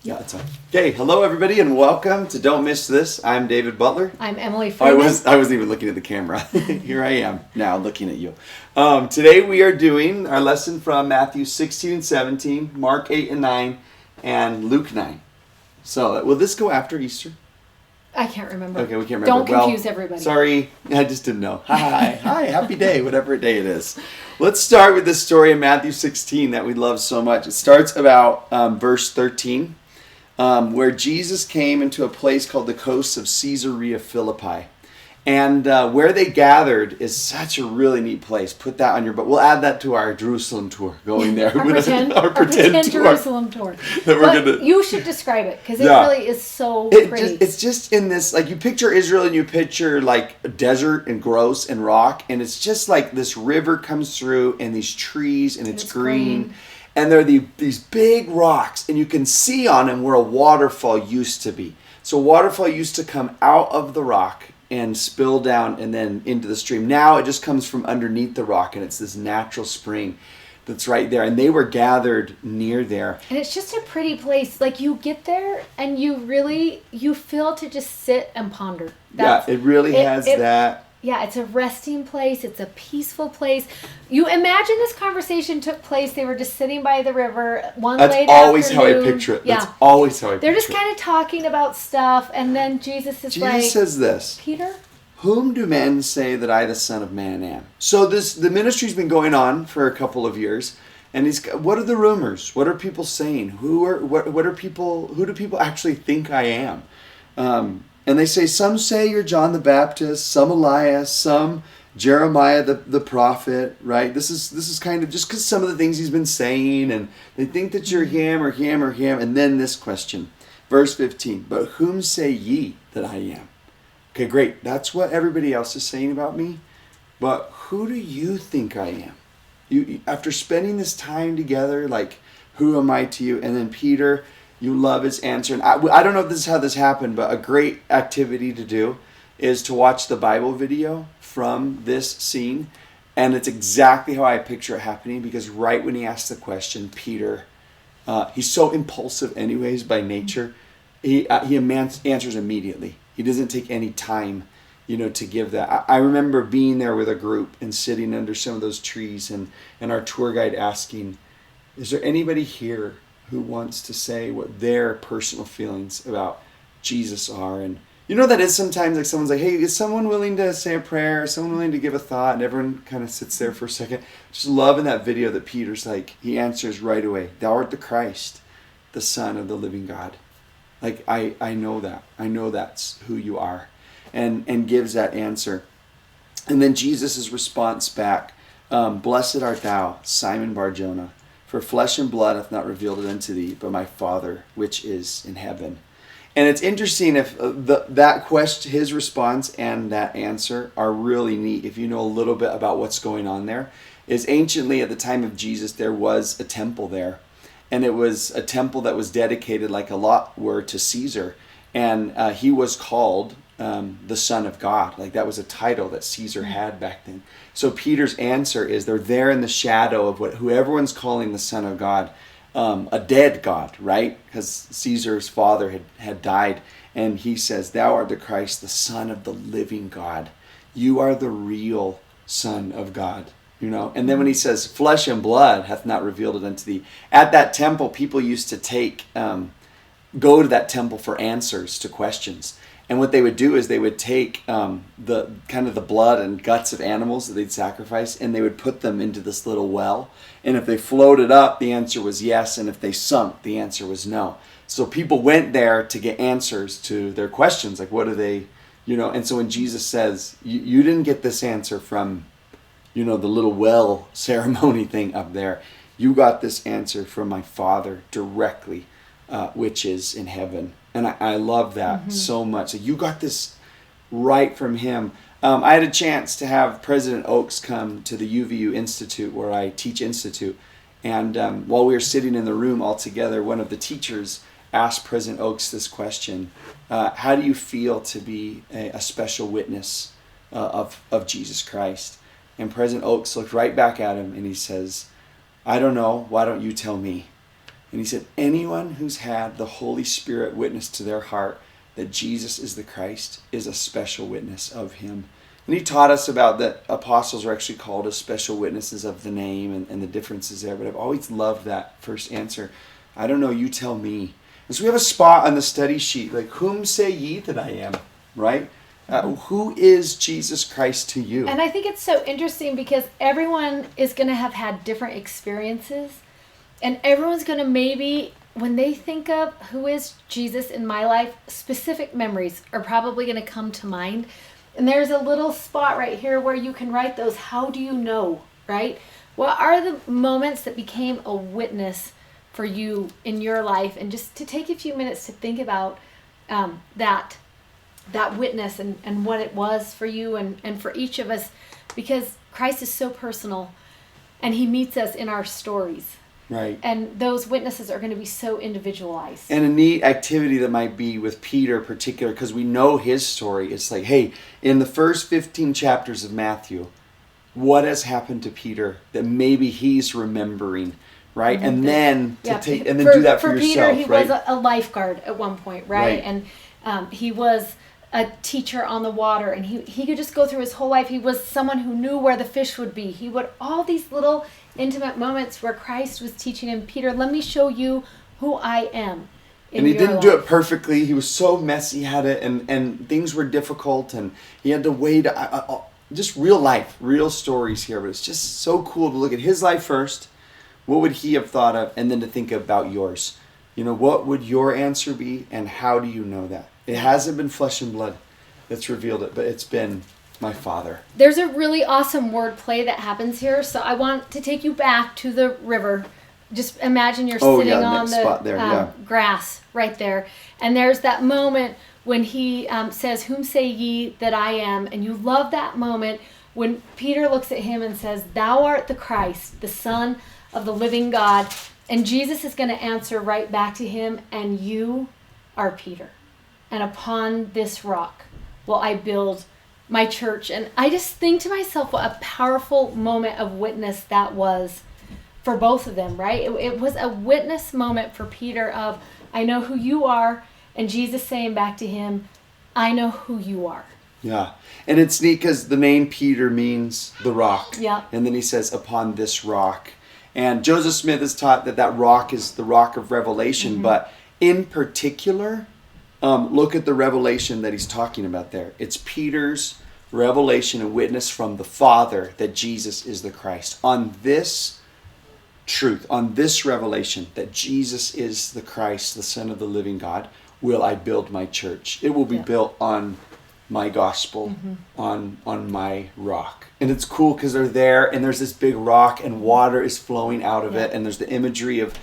Yeah, it's on. Okay, hello everybody and welcome to Don't Miss This. I'm David Butler. I'm Emily Freeman. I wasn't even looking at the camera. Here I am now looking at you. Today we are doing our lesson from Matthew 16 and 17, Mark 8 and 9, and Luke 9. So will this go after Easter? I can't remember. Okay, we can't remember. Don't confuse everybody. Sorry, I just didn't know. Hi, happy day, whatever day it is. Let's start with this story in Matthew 16 that we love so much. It starts about verse 13. Where Jesus came into a place called the coast of Caesarea Philippi. And where they gathered is such a really neat place. Put that on your book. We'll add that to our Jerusalem tour, going there. our pretend Jerusalem tour. You should describe it, because it really is so pretty. It's just in this, like, you picture Israel and you picture like desert and gross and rock. And it's just like this river comes through and these trees and it's green. And there are these big rocks, and you can see on them where a waterfall used to be. So a waterfall used to come out of the rock and spill down and then into the stream. Now it just comes from underneath the rock, and it's this natural spring that's right there. And they were gathered near there. And it's just a pretty place. Like, you get there, and you feel to just sit and ponder. It really has that. Yeah, it's a resting place. It's a peaceful place. You imagine this conversation took place. They were just sitting by the river one late afternoon. That's always how I picture it. Yeah. That's always how I picture it. They're just kind of talking about stuff, and then Jesus says this. Peter? Whom do men say that I, the Son of Man, am? So the ministry's been going on for a couple of years. And what are the rumors? What are people saying? Who do people actually think I am? And they say, some say you're John the Baptist, some Elias, some Jeremiah the prophet, right? This is kind of just because some of the things he's been saying, and they think that you're him or him or him. And then this question, verse 15, but whom say ye that I am? Okay, great. That's what everybody else is saying about me. But who do you think I am? You after spending this time together, like, who am I to you? And then Peter, you love his answer. And I don't know if this is how this happened, but a great activity to do is to watch the Bible video from this scene. And it's exactly how I picture it happening, because right when he asks the question, Peter, he's so impulsive anyways by nature, he answers immediately. He doesn't take any time, to give that. I remember being there with a group and sitting under some of those trees, and our tour guide asking, is there anybody here who wants to say what their personal feelings about Jesus are? And that is sometimes like someone's like, hey, is someone willing to say a prayer? Is someone willing to give a thought? And everyone kind of sits there for a second. Just love in that video that Peter's like, he answers right away, thou art the Christ, the Son of the living God. Like, I know that. I know that's who you are. And gives that answer. And then Jesus' response back, blessed art thou, Simon Bar-Jonah, for flesh and blood hath not revealed it unto thee, but my Father which is in heaven. And it's interesting if that question, his response and that answer are really neat. If you know a little bit about what's going on there, is anciently at the time of Jesus, there was a temple there. And it was a temple that was dedicated, like a lot were, to Caesar. And he was called the Son of God. Like, that was a title that Caesar had back then. So Peter's answer is they're there in the shadow of who everyone's calling the Son of God, a dead God, right? Because Caesar's father had died. And he says, thou art the Christ, the Son of the living God. You are the real Son of God. And then when he says, flesh and blood hath not revealed it unto thee. At that temple, people used to go to that temple for answers to questions. And what they would do is they would take the blood and guts of animals that they'd sacrifice, and they would put them into this little well. And if they floated up, the answer was yes. And if they sunk, the answer was no. So people went there to get answers to their questions. Like, what do they, And so when Jesus says, you didn't get this answer from, the little well ceremony thing up there. You got this answer from my Father directly, which is in heaven. And I love that so much. So you got this right from him. I had a chance to have President Oaks come to the UVU Institute, where I teach Institute. And while we were sitting in the room all together, one of the teachers asked President Oaks this question. How do you feel to be a special witness of Jesus Christ? And President Oaks looked right back at him and he says, I don't know. Why don't you tell me? And he said, anyone who's had the Holy Spirit witness to their heart that Jesus is the Christ is a special witness of him. And he taught us about that apostles are actually called as special witnesses of the name and the differences there. But I've always loved that first answer. I don't know, you tell me. And so we have a spot on the study sheet, like, whom say ye that I am, right? Who is Jesus Christ to you? And I think it's so interesting because everyone is going to have had different experiences. And everyone's going to maybe, when they think of who is Jesus in my life, specific memories are probably going to come to mind. And there's a little spot right here where you can write those, how do you know, right? What are the moments that became a witness for you in your life? And just to take a few minutes to think about that witness and what it was for you and for each of us, because Christ is so personal and he meets us in our stories. Right. And those witnesses are going to be so individualized. And a neat activity that might be with Peter in particular, because we know his story. It's like, hey, in the first 15 chapters of Matthew, what has happened to Peter that maybe he's remembering, right? Mm-hmm. And then do that for yourself, Peter, he right? was a lifeguard at one point, right? And he was a teacher on the water, and he could just go through his whole life. He was someone who knew where the fish would be. He would, all these little intimate moments where Christ was teaching him, Peter, let me show you who I am. And he didn't do it perfectly. He was so messy at it, and things were difficult, and he had to wait. Just real life, real stories here. But it's just so cool to look at his life first. What would he have thought of? And then to think about yours. You know, what would your answer be, and how do you know that? It hasn't been flesh and blood that's revealed it, but it's been my Father. There's a really awesome word play that happens here. So I want to take you back to the river. Just imagine you're sitting on the grass right there. And there's that moment when he says, whom say ye that I am? And you love that moment when Peter looks at him and says, thou art the Christ, the Son of the living God. And Jesus is going to answer right back to him, and you are Peter. And upon this rock will I build my church. And I just think to myself, what a powerful moment of witness that was for both of them, right? It was a witness moment for Peter of, I know who you are, and Jesus saying back to him, I know who you are. Yeah. And it's neat because the name Peter means the rock. Yeah. And then he says, upon this rock. And Joseph Smith has taught that rock is the rock of revelation. Mm-hmm. But in particular, look at the revelation that he's talking about there. It's Peter's revelation and witness from the Father that Jesus is the Christ. On this truth, on this revelation that Jesus is the Christ, the Son of the living God, will I build my church. It will be built on my gospel, on my rock. And it's cool because they're there and there's this big rock and water is flowing out of it, and there's the imagery of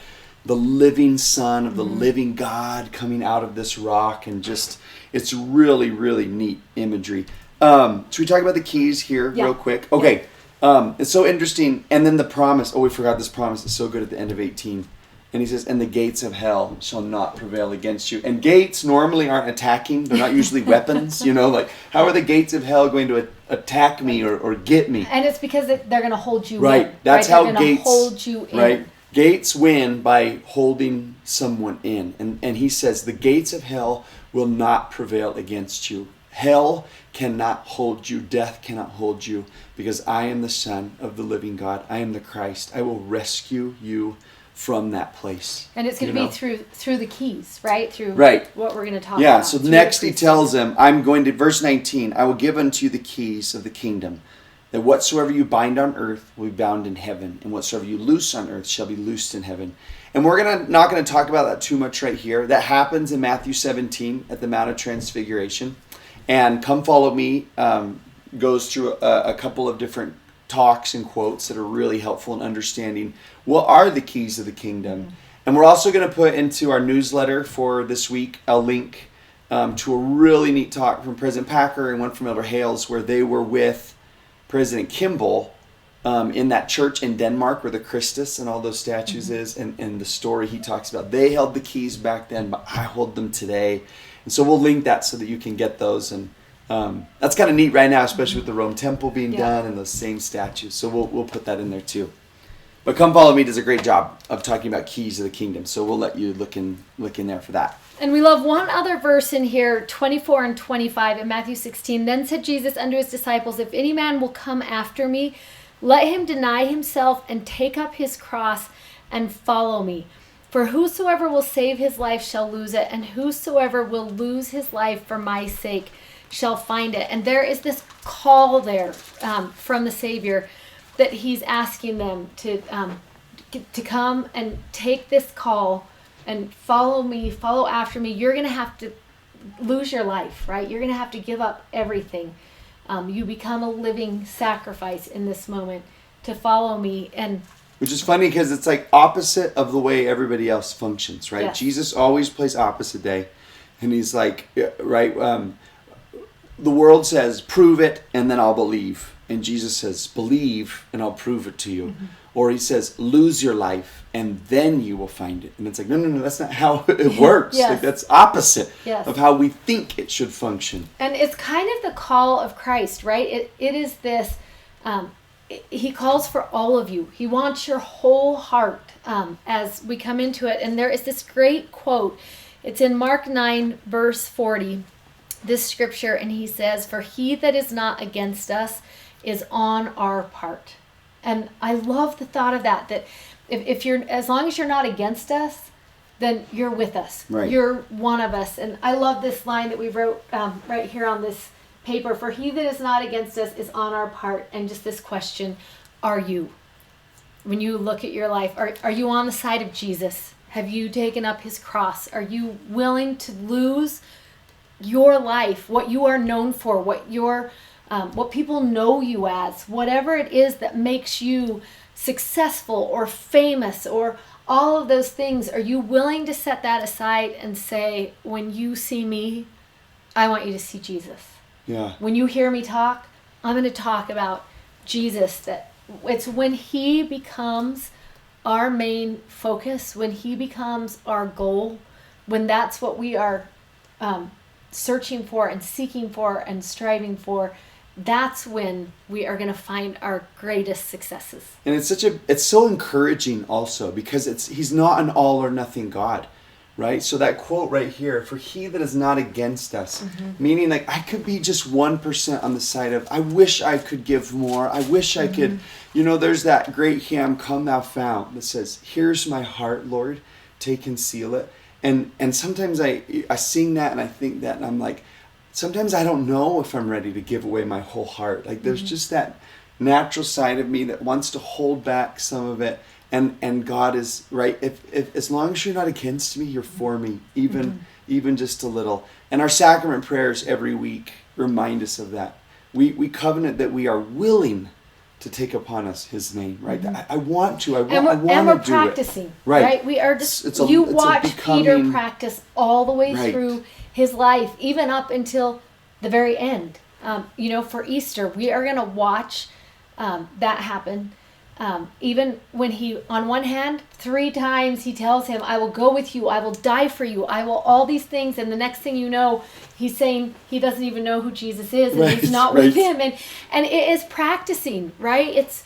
the living Son of the living God coming out of this rock, and just, it's really, really neat imagery. Should we talk about the keys here real quick? Okay. It's so interesting. And then the promise. Oh, we forgot this promise. It's so good at the end of 18. And he says, and the gates of hell shall not prevail against you. And gates normally aren't attacking. They're not usually weapons. You know, like, how are the gates of hell going to attack me or get me? And it's because they're going to hold you in. Right. That's how gates hold you in. Right. Gates win by holding someone in. And he says, the gates of hell will not prevail against you. Hell cannot hold you. Death cannot hold you, because I am the Son of the living God. I am the Christ. I will rescue you from that place. And it's going to be through the keys, right? Through what we're going to talk about. Yeah, so next he tells him, I'm going to, verse 19, I will give unto you the keys of the kingdom, that whatsoever you bind on earth will be bound in heaven, and whatsoever you loose on earth shall be loosed in heaven. And we're not going to talk about that too much right here. That happens in Matthew 17 at the Mount of Transfiguration. And Come Follow Me goes through a couple of different talks and quotes that are really helpful in understanding what are the keys of the kingdom. Mm-hmm. And we're also going to put into our newsletter for this week a link to a really neat talk from President Packer and one from Elder Hales, where they were with President Campbell in that church in Denmark where the Christus and all those statues is, and the story he talks about. They held the keys back then, but I hold them today. And so we'll link that so that you can get those. And that's kind of neat right now, especially with the Rome Temple being done and those same statues. So we'll put that in there too. But Come Follow Me does a great job of talking about keys of the kingdom. So we'll let you look in there for that. And we love one other verse in here, 24 and 25 in Matthew 16. Then said Jesus unto his disciples, if any man will come after me, let him deny himself and take up his cross and follow me. For whosoever will save his life shall lose it, and whosoever will lose his life for my sake shall find it. And there is this call there from the Savior that he's asking them to come and take this call and follow me, follow after me. You're going to have to lose your life, right? You're going to have to give up everything. You become a living sacrifice in this moment to follow me. And which is funny because it's like opposite of the way everybody else functions, right? Yes. Jesus always plays opposite day. And he's like, right, the world says, prove it and then I'll believe. And Jesus says, believe and I'll prove it to you. Mm-hmm. Or he says, lose your life and then you will find it. And it's like, no, that's not how it works. Yes. Like, that's opposite yes. of how we think it should function. And it's kind of the call of Christ, right? It is this, he calls for all of you. He wants your whole heart as we come into it. And there is this great quote. It's in Mark 9, verse 40, this scripture. And he says, for he that is not against us is on our part. And I love the thought of that if you're, as long as you're not against us, then you're with us. Right. You're one of us. And I love this line that we wrote right here on this paper. For he that is not against us is on our part. And just this question, are you? When you look at your life, are you on the side of Jesus? Have you taken up his cross? Are you willing to lose your life, what you are known for, what people know you as, whatever it is that makes you successful or famous or all of those things? Are you willing to set that aside and say, when you see me, I want you to see Jesus? Yeah. When you hear me talk, I'm going to talk about Jesus. That it's when he becomes our main focus, when he becomes our goal, when that's what we are searching for and seeking for and striving for, that's when we are going to find our greatest successes. And it's so encouraging also because he's not an all or nothing God, right? So that quote right here, for he that is not against us, mm-hmm. meaning like I could be just 1% on the side of, I wish I could give more. I wish I could, there's that great hymn, Come Thou Fount, that says, here's my heart, Lord, take and seal it. And sometimes I sing that and I think that and I'm like, sometimes I don't know if I'm ready to give away my whole heart. Like there's just that natural side of me that wants to hold back some of it. And God is right. If as long as you're not against me, you're for me, even just a little. And our sacrament prayers every week remind us of that. We covenant that we are willing to take upon us his name, right? I want to. I want to do it. And we're practicing, right? We are just. You watch Peter practice all the way through his life, even up until the very end. For Easter, we are going to watch that happen. Even when he, on one hand, 3 times he tells him, I will go with you, I will die for you, I will all these things. And the next thing you know, he's saying he doesn't even know who Jesus is and he's not with him. And it is practicing, right? It's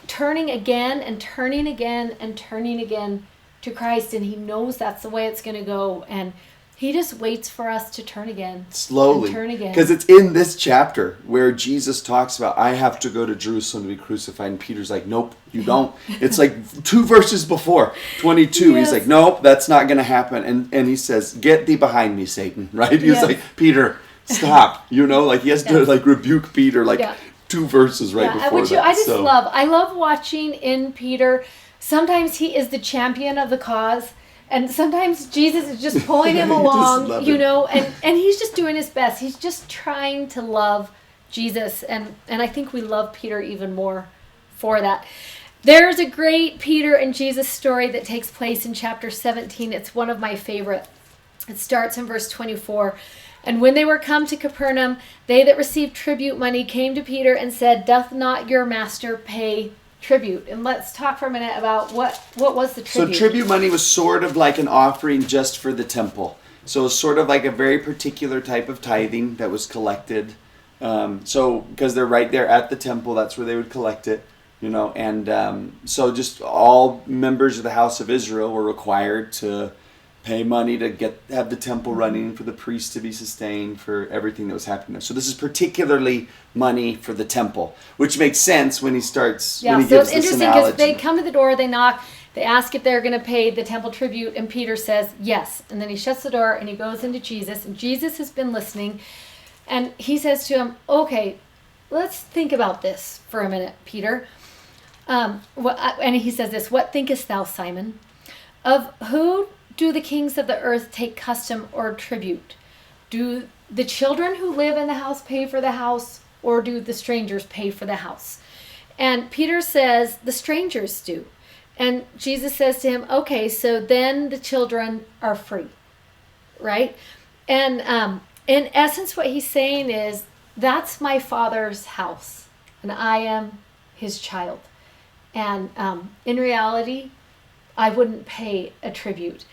turning again and turning again and turning again to Christ. And he knows that's the way it's going to go. And he just waits for us to turn again. Slowly. Turn again. Because it's in this chapter where Jesus talks about, I have to go to Jerusalem to be crucified. And Peter's like, nope, you don't. It's like 2 verses before, 22. Yes. He's like, nope, that's not going to happen. And he says, get thee behind me, Satan. Right? He's like, Peter, stop. He has to rebuke Peter 2 verses before which that. I love watching in Peter. Sometimes he is the champion of the cause. And sometimes Jesus is just pulling him along, and he's just doing his best. He's just trying to love Jesus. And I think we love Peter even more for that. There's a great Peter and Jesus story that takes place in chapter 17. It's one of my favorite. It starts in verse 24. And when they were come to Capernaum, they that received tribute money came to Peter and said, doth not your master pay tribute? And let's talk for a minute about what was the tribute. So tribute money was sort of like an offering just for the temple. So it was sort of like a very particular type of tithing that was collected. Because they're right there at the temple, that's where they would collect it. And so just all members of the house of Israel were required to pay money to have the temple running, for the priests to be sustained, for everything that was happening there. So this is particularly money for the temple, which makes sense when he starts. Yeah, when he so gives it's interesting because they come to the door, they knock, they ask if they're going to pay the temple tribute, and Peter says yes. And then he shuts the door and he goes into Jesus, and Jesus has been listening, and he says to him, "Okay, let's think about this for a minute, Peter." And he says this, "What thinkest thou, Simon? Of who do the kings of the earth take custom or tribute? Do the children who live in the house pay for the house, or do the strangers pay for the house?" And Peter says, "The strangers do." And Jesus says to him, "Okay, so then the children are free," right? And in essence, what he's saying is, that's my Father's house, and I am his child. And in reality, I wouldn't pay a tribute.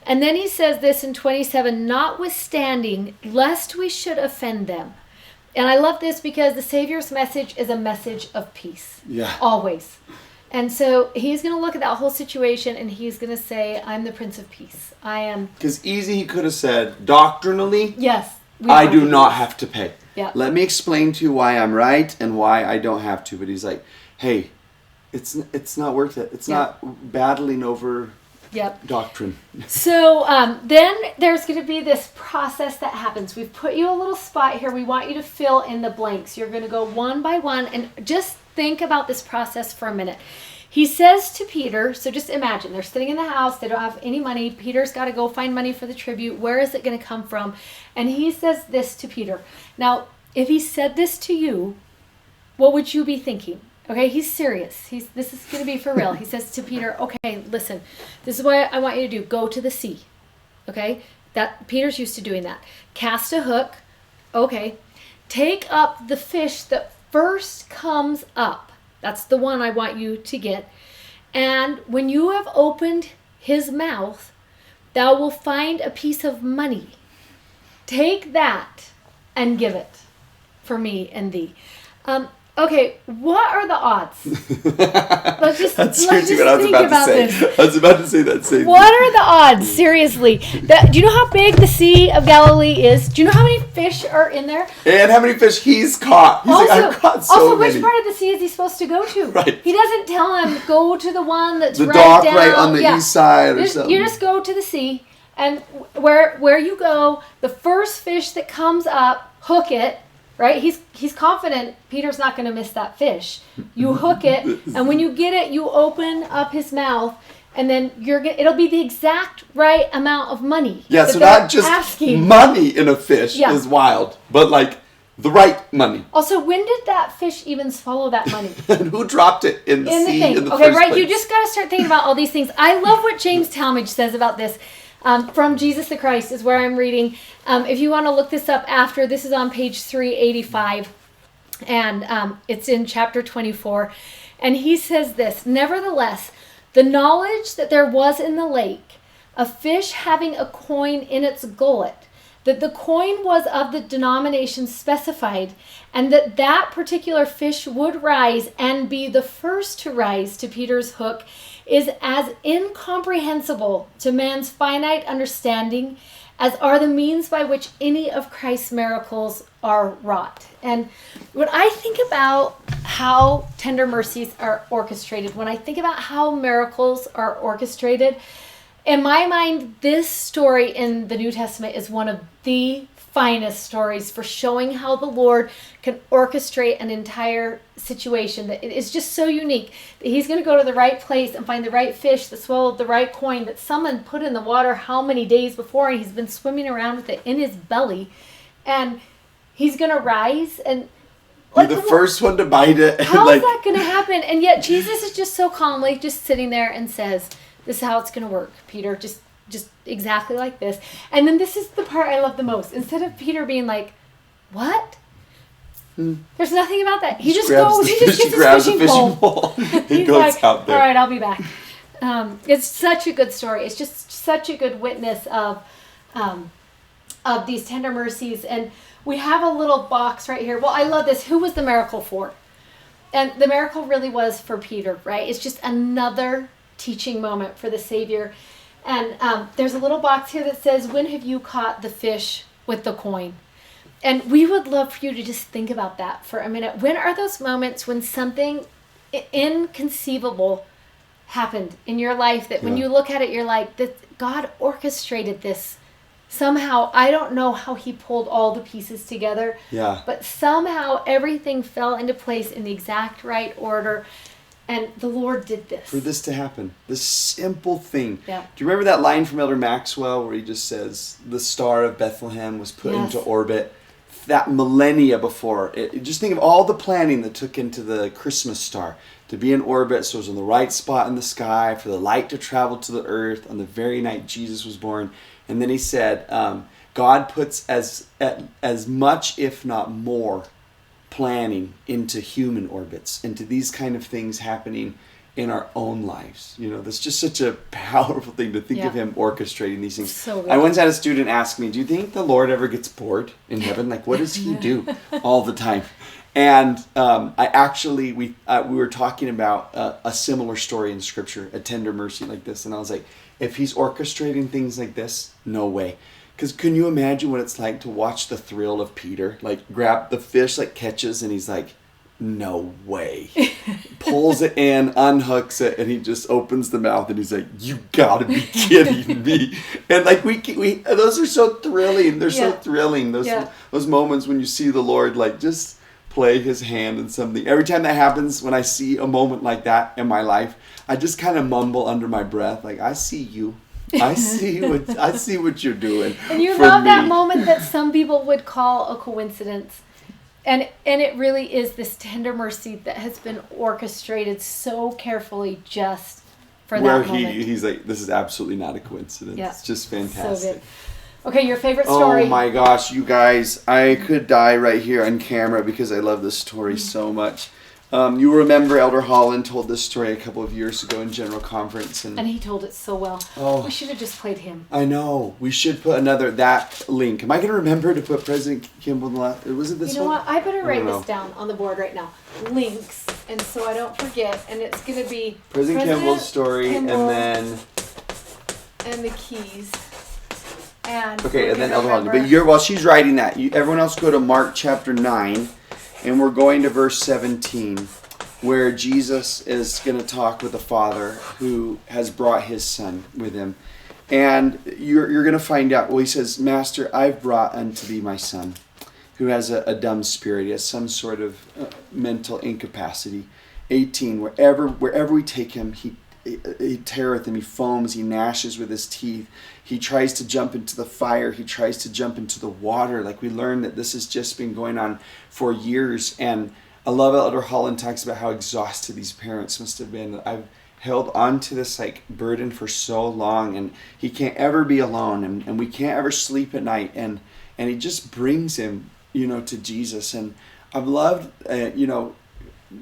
And then he says this in 27, "Notwithstanding, lest we should offend them." And I love this because the Savior's message is a message of peace. Yeah. Always. And so he's going to look at that whole situation and he's going to say, "I'm the Prince of Peace. I am." Because easy he could have said, doctrinally, yes, I do not have to pay. Yeah. Let me explain to you why I'm right and why I don't have to. But he's like, hey, it's not worth it. It's not battling over doctrine. So then there's going to be this process that happens. We've put you a little spot here. We want you to fill in the blanks. You're going to go one by one and just think about this process for a minute. He says to Peter, so just imagine, they're sitting in the house. They don't have any money. Peter's got to go find money for the tribute. Where is it going to come from? And he says this to Peter. Now, if he said this to you, what would you be thinking? Okay, he's serious. This is going to be for real. He says to Peter, "Okay, listen, this is what I want you to do. Go to the sea." Okay, that Peter's used to doing that. Cast a hook. Okay, take up the fish that first comes up. That's the one I want you to get. And when you have opened his mouth, thou will find a piece of money. Take that and give it for me and thee. Okay, what are the odds? Let's just think about this. I was about to say that same thing. What are the odds? Seriously. Do you know how big the Sea of Galilee is? Do you know how many fish are in there? And how many fish he's caught? He's also, like, I've caught so many. Which part of the sea is he supposed to go to? Right. He doesn't tell him, go to the one that's the right dock down. right on the east side or something. You just go to the sea, and where you go, the first fish that comes up, hook it. Right? He's confident Peter's not going to miss that fish. You hook it, and when you get it, you open up his mouth, and then it'll be the exact right amount of money. Yeah, so not just money in a fish is wild, but like the right money. Also, when did that fish even swallow that money? And who dropped it in the sea in the first Okay, right? place? You just got to start thinking about all these things. I love what James Talmage says about this. From Jesus the Christ is where I'm reading. If you want to look this up after, this is on page 385, and it's in chapter 24. And he says this, "Nevertheless, the knowledge that there was in the lake a fish having a coin in its gullet, that the coin was of the denomination specified, and that particular fish would rise and be the first to rise to Peter's hook, is as incomprehensible to man's finite understanding as are the means by which any of Christ's miracles are wrought." And when I think about how tender mercies are orchestrated, when I think about how miracles are orchestrated, in my mind, this story in the New Testament is one of the finest stories for showing how the Lord can orchestrate an entire situation that it is just so unique that he's going to go to the right place and find the right fish that swallowed the right coin that someone put in the water how many days before, and he's been swimming around with it in his belly, and he's going to rise and be the first one to bite it. How is that going to happen? And yet Jesus is just so calmly just sitting there and says, "This is how it's going to work, Peter. Just exactly like this." And then this is the part I love the most. Instead of Peter being like, "What?" There's nothing about that. He just goes. He just gets his fishing pole. He goes like, out there. "All right, I'll be back." It's such a good story. It's just such a good witness of these tender mercies. And we have a little box right here. Well, I love this. Who was the miracle for? And the miracle really was for Peter, right? It's just another teaching moment for the Savior. And there's a little box here that says, when have you caught the fish with the coin? And we would love for you to just think about that for a minute. When are those moments when something inconceivable happened in your life that when you look at it, you're like, that God orchestrated this somehow? I don't know how he pulled all the pieces together, but somehow everything fell into place in the exact right order. And the Lord did this. For this to happen. This simple thing. Yeah. Do you remember that line from Elder Maxwell where he just says, the star of Bethlehem was put into orbit that millennia before? Just think of all the planning that took into the Christmas star to be in orbit so it was in the right spot in the sky, for the light to travel to the earth on the very night Jesus was born. And then he said, God puts as much, if not more, planning into human orbits, into these kind of things happening in our own lives. That's just such a powerful thing to think of him orchestrating these things. So I once had a student ask me, do you think the Lord ever gets bored in heaven? Like, what does he do all the time? And we were talking about a similar story in Scripture, a tender mercy like this. And I was like, if he's orchestrating things like this, no way. Because can you imagine what it's like to watch the thrill of Peter? Like, grab the fish, like catches, and he's like, no way. Pulls it in, unhooks it, and he just opens the mouth and he's like, you gotta be kidding me. And like we those are so thrilling. They're so thrilling. Those moments when you see the Lord like just play his hand in something. Every time that happens, when I see a moment like that in my life, I just kind of mumble under my breath, like, I see you. I see what you're doing. And you love that moment that some people would call a coincidence. And it really is this tender mercy that has been orchestrated so carefully just for that moment. Where he's like, this is absolutely not a coincidence. Yeah. It's just fantastic. So good. Okay, your favorite story. Oh my gosh, you guys. I could die right here on camera because I love this story so much. You remember Elder Holland told this story a couple of years ago in General Conference. And he told it so well. Oh, we should have just played him. I know. We should put that link. Am I going to remember to put President Campbell in the last? Was it this one? You know what? I better write this down on the board right now. Links. And so I don't forget. And it's going to be President Campbell's story Campbell, and the keys. And then Elder Holland. But while she's writing that, everyone else go to Mark chapter 9. And we're going to verse 17, where Jesus is going to talk with the Father who has brought his Son with him. And you're going to find out, well, he says, Master, I've brought unto thee my son, who has a dumb spirit. He has some sort of mental incapacity. 18, wherever we take him, he teareth him, he foams, he gnashes with his teeth. He tries to jump into the fire. He tries to jump into the water. Like, we learned that this has just been going on for years. And I love Elder Holland talks about how exhausted these parents must have been. I've held on to this like burden for so long, and he can't ever be alone, and we can't ever sleep at night. And he just brings him, to Jesus. And I've loved,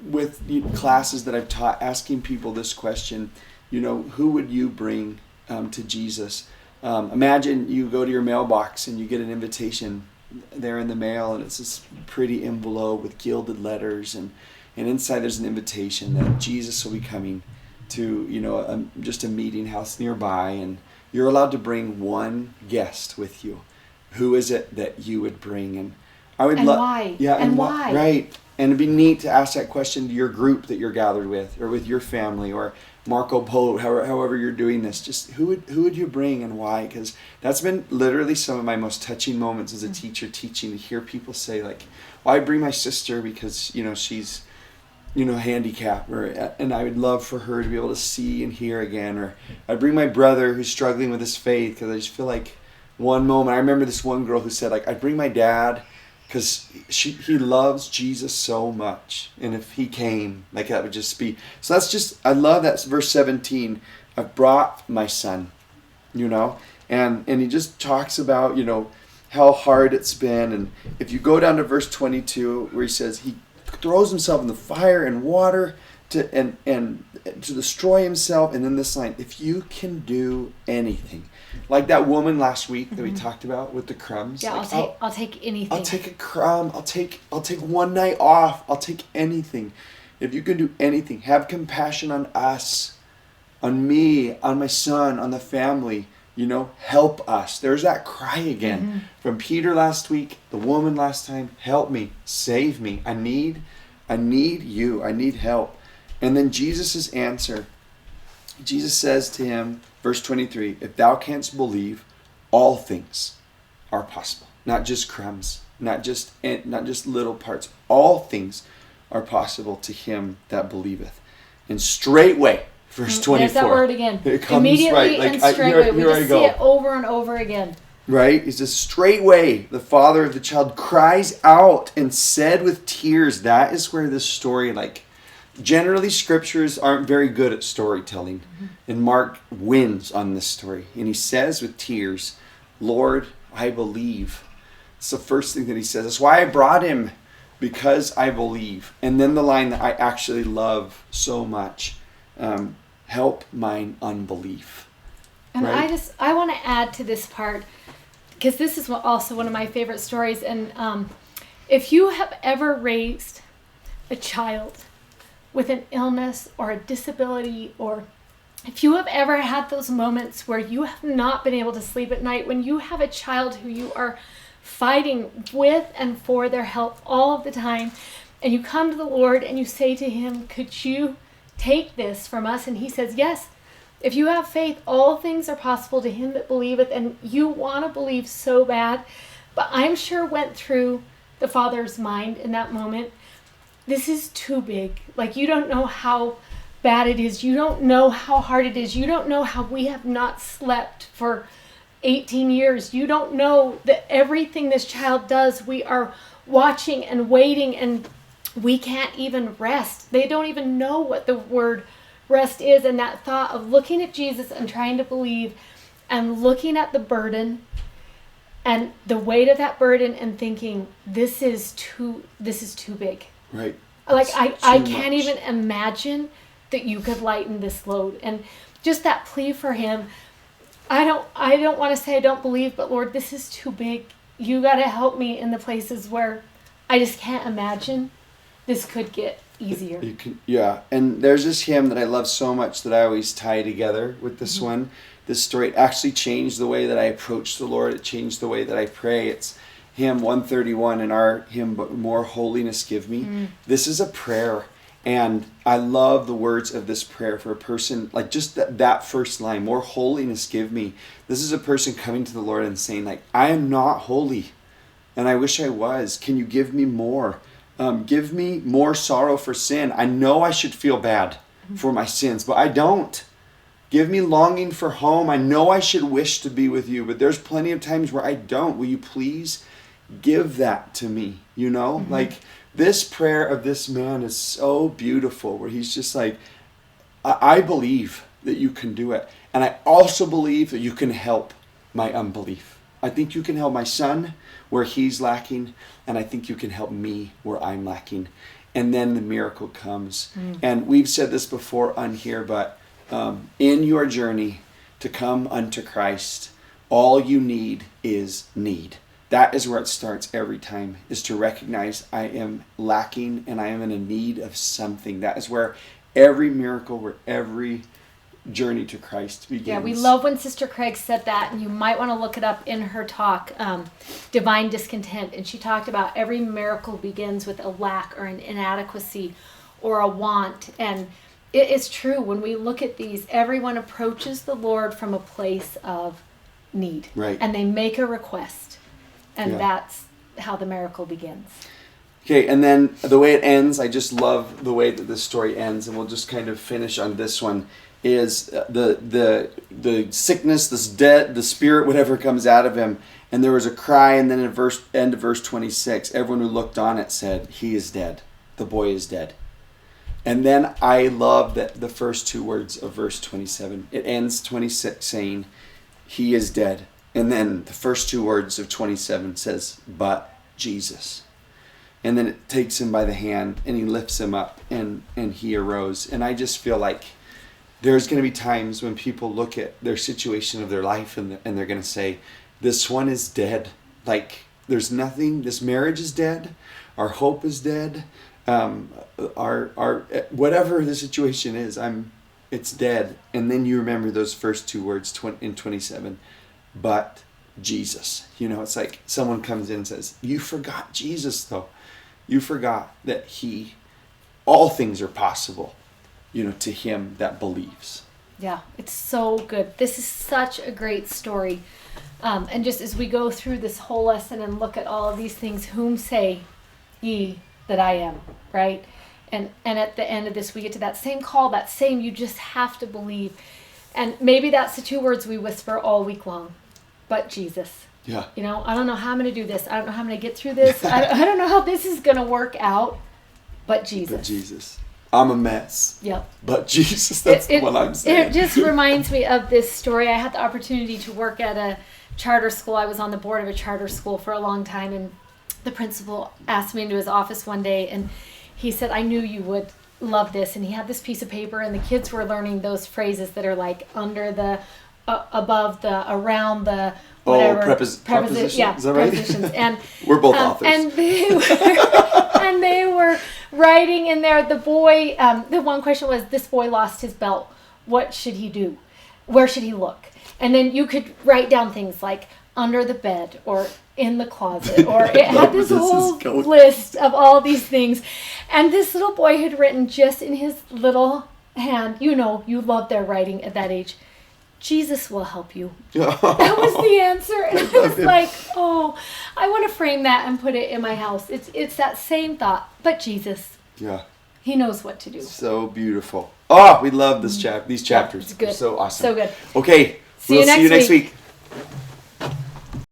with classes that I've taught, asking people this question, who would you bring to Jesus? Imagine you go to your mailbox and you get an invitation there in the mail, and it's this pretty envelope with gilded letters, and inside there's an invitation that Jesus will be coming to just a meeting house nearby, and you're allowed to bring one guest with you. Who is it that you would bring? And I would love, why? Yeah, and why? Right. And it'd be neat to ask that question to your group that you're gathered with, or with your family, or Marco Polo, however you're doing this. Just who would you bring and why? Because that's been literally some of my most touching moments as a teacher teaching, to hear people say like, well, I bring my sister because she's handicapped, and I would love for her to be able to see and hear again. Or I bring my brother who's struggling with his faith because I just feel like one moment. I remember this one girl who said like, I bring my dad because he loves Jesus so much, and if he came, like, that would just be. So that's just, I love that verse 17. I've brought my son, and he just talks about how hard it's been. And if you go down to verse 22, where he says he throws himself in the fire and water to destroy himself, and then this line, if you can do anything. Like that woman last week that we talked about with the crumbs. Yeah, like, I'll take anything. I'll take a crumb. I'll take one night off. I'll take anything. if you can do anything, have compassion on us, on me, on my son, on the family. Help us. There's that cry again from Peter last week, the woman last time. Help me, save me. I need you. I need help. And then Jesus' answer. Jesus says to him, verse 23, if thou canst believe, all things are possible. Not just crumbs, not just little parts. All things are possible to him that believeth. And straightway, verse 24. There's that word again. It comes immediately right. and straightway. We just see it over and over again. Right? He says, straightway, the father of the child cries out and said with tears. That is where this story, generally scriptures aren't very good at storytelling. And Mark wins on this story. And he says with tears, Lord, I believe. It's the first thing that he says. That's why I brought him, because I believe. And then the line that I actually love so much, help mine unbelief. And right? I want to add to this part, because this is also one of my favorite stories. And if you have ever raised a child with an illness or a disability, or if you have ever had those moments where you have not been able to sleep at night, when you have a child who you are fighting with and for their health all of the time, and you come to the Lord and you say to him, could you take this from us? And he says, yes. If you have faith, all things are possible to him that believeth. And you want to believe so bad. But I'm sure went through the father's mind in that moment, this is too big. You don't know how bad it is. You don't know how hard it is. You don't know how we have not slept for 18 years. You don't know that everything this child does, we are watching and waiting, and we can't even rest. They don't even know what the word rest is. And that thought of looking at Jesus and trying to believe, and looking at the burden and the weight of that burden and thinking, this is too big. Right. I can't even imagine that you could lighten this load. And just that plea for him, I don't want to say I don't believe, but Lord, this is too big. You got to help me in the places where I just can't imagine this could get easier. And there's this hymn that I love so much that I always tie together with this one. This story, it actually changed the way that I approach the Lord. It changed the way that I pray. It's hymn 131 in our hymn, But More Holiness Give Me. This is a prayer. And I love the words of this prayer for a person, just that first line, more holiness give me. This is a person coming to the Lord and saying, I am not holy, and I wish I was. Can you give me more? Give me more sorrow for sin. I know I should feel bad for my sins, but I don't. Give me longing for home. I know I should wish to be with you, but there's plenty of times where I don't. Will you please give that to me? This prayer of this man is so beautiful, where he's just I believe that you can do it. And I also believe that you can help my unbelief. I think you can help my son where he's lacking, and I think you can help me where I'm lacking. And then the miracle comes. And we've said this before on here, but in your journey to come unto Christ, all you need is need. That is where it starts every time, is to recognize I am lacking and I am in a need of something. That is where every miracle, where every journey to Christ begins. Yeah, we love when Sister Craig said that, and you might want to look it up in her talk, Divine Discontent. And she talked about every miracle begins with a lack or an inadequacy or a want. And it is true, when we look at these, everyone approaches the Lord from a place of need. Right. And they make a request. And that's how the miracle begins. Okay, and then the way it ends, I just love the way that this story ends, and we'll just kind of finish on this one, is the sickness, the spirit, whatever comes out of him, and there was a cry, and then in end of verse 26, everyone who looked on it said, he is dead. The boy is dead. And then I love that the first two words of verse 27. It ends 26 saying, he is dead. And then the first two words of 27 says, but Jesus. And then it takes him by the hand and he lifts him up and he arose. And I just feel like there's going to be times when people look at their situation of their life and they're going to say, this one is dead. There's nothing, this marriage is dead. Our hope is dead. our whatever the situation is, it's dead. And then you remember those first two words in 27, but Jesus. It's like someone comes in and says, you forgot Jesus though. You forgot that all things are possible, to him that believes. Yeah, it's so good. This is such a great story. And just as we go through this whole lesson and look at all of these things, whom say ye that I am, right? And at the end of this, we get to that same call, that same, you just have to believe. And maybe that's the two words we whisper all week long, but Jesus. Yeah. I don't know how I'm going to do this. I don't know how I'm going to get through this. I don't know how this is going to work out, but Jesus. But Jesus. I'm a mess. Yep. But Jesus, that's what I'm saying. It just reminds me of this story. I had the opportunity to work at a charter school. I was on the board of a charter school for a long time, and the principal asked me into his office one day, and he said, I knew you would love this. And he had this piece of paper, and the kids were learning those phrases that are like under the, above the, around the, whatever. Prepositions? Yeah, is that right? prepositions. And we're both authors. And they were writing in there, the boy, the one question was, this boy lost his belt. What should he do? Where should he look? And then you could write down things like under the bed or in the closet, or it had this whole list of all these things. And this little boy had written just in his little hand, you love their writing at that age, Jesus will help you. That was the answer. And I was like, I want to frame that and put it in my house. It's that same thought, but Jesus. Yeah. He knows what to do. So beautiful. Oh, we love these chapters. It's good. They're so awesome. So good. Okay. See you next week.